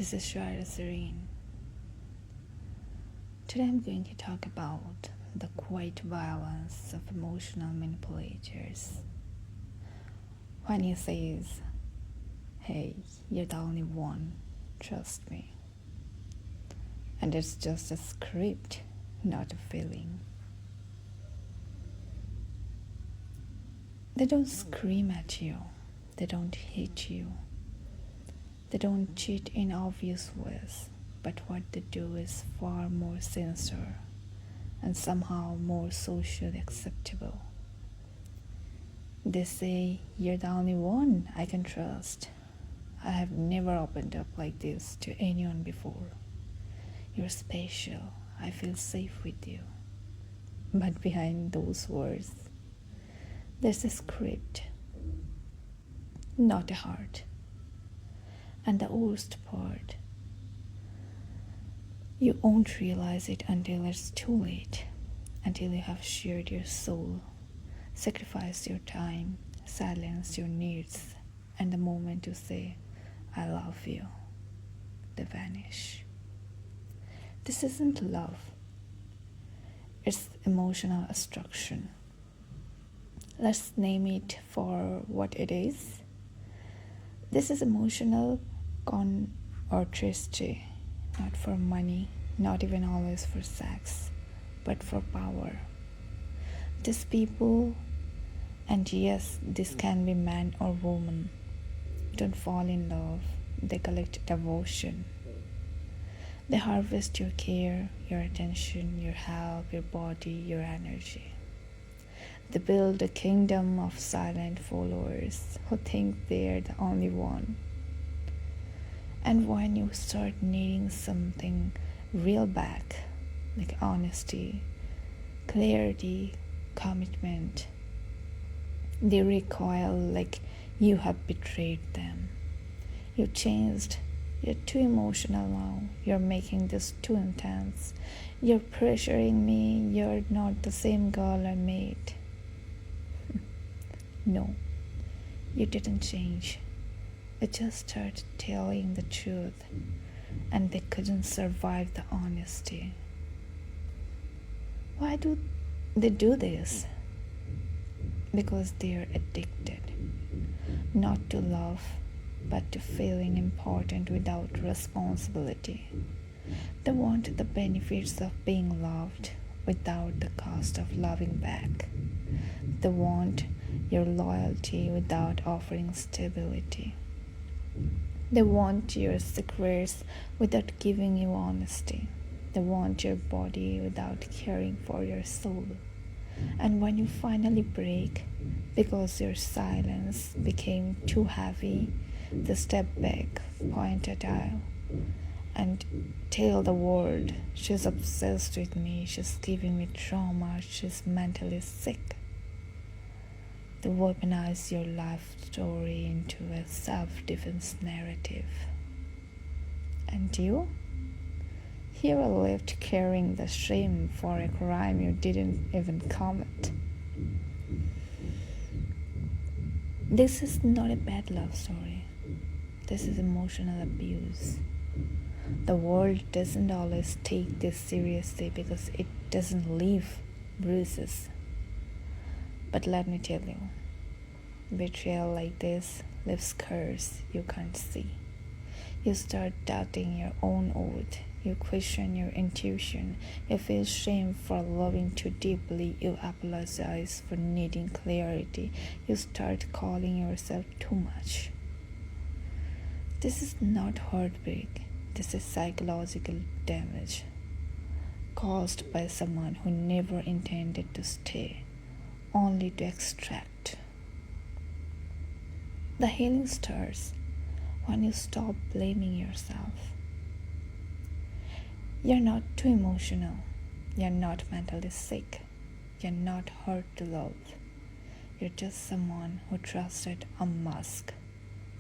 This is Shara Serene. Today I'm going to talk about the quiet violence of emotional manipulators. When he says, "Hey, you're the only one, trust me." And it's just a script, not a feeling. They don't scream at you, they don't hit you, they don't cheat in obvious ways, but what they do is far more sinister and somehow more socially acceptable. They say, "You're the only one I can trust. I have never opened up like this to anyone before. You're special. I feel safe with you." But behind those words, there's a script, not a heart. And the worst part, you won't realize it until it's too late, until you have shared your soul, sacrificed your time, silenced your needs, and the moment you say, "I love you," they vanish. This isn't love, it's emotional destruction. Let's name it for what it is. This is emotional con or tristity, not for money, not even always for sex, but for power. These people, and yes, this can be man or woman, don't fall in love, they collect devotion. They harvest your care, your attention, your help, your body, your energy. They build a kingdom of silent followers who think they're the only one. And when you start needing something real back, like honesty, clarity, commitment, they recoil like you have betrayed them. You changed. You're too emotional now. You're making this too intense. You're pressuring me. You're not the same girl I made. No, you didn't change. You just started telling the truth, and they couldn't survive the honesty. Why do they do this? Because they're addicted, not to love, but to feeling important without responsibility. They want the benefits of being loved without the cost of loving back. They want your loyalty without offering stability. They want your secrets without giving you honesty. They want your body without caring for your soul. And when you finally break, because your silence became too heavy, they step back, point at you, and tell the world, "She's obsessed with me, she's giving me trauma, she's mentally sick." They weaponize your life story into a self-defense narrative. And you? You are left carrying the shame for a crime you didn't even commit. This is not a bad love story. This is emotional abuse. The world doesn't always take this seriously because it doesn't leave bruises. But let me tell you, betrayal like this leaves scars you can't see. You start doubting your own worth. You question your intuition. You feel shame for loving too deeply. You apologize for needing clarity. You start calling yourself too much. This is not heartbreak. This is psychological damage caused by someone who never intended to stay, only to extract. The healing starts when you stop blaming yourself. You're not too emotional. You're not mentally sick. You're not hard to love. You're just someone who trusted a mask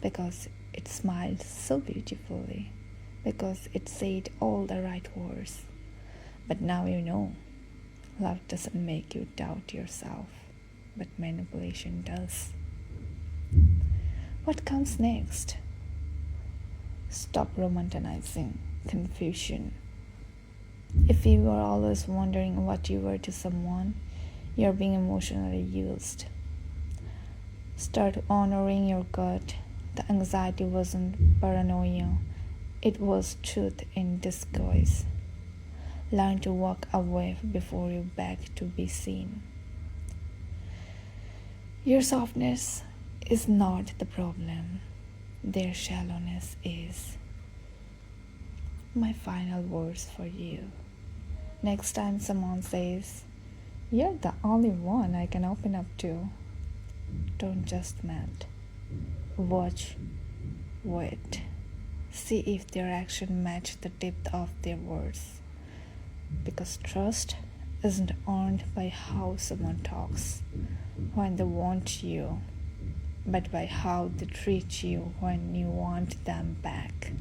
because it smiled so beautifully, because it said all the right words. But now you know, love doesn't make you doubt yourself, but manipulation does. What comes next? Stop romanticizing confusion. If you are always wondering what you were to someone, you're being emotionally used. Start honoring your gut. The anxiety wasn't paranoia, it was truth in disguise. Learn to walk away before you beg to be seen. Your softness is not the problem, their shallowness is. My final words for you. Next time someone says, "You're the only one I can open up to," don't just melt. Watch, wait, see if their action match the depth of their words. Because trust isn't earned by how someone talks when they want you, but by how they treat you when you want them back.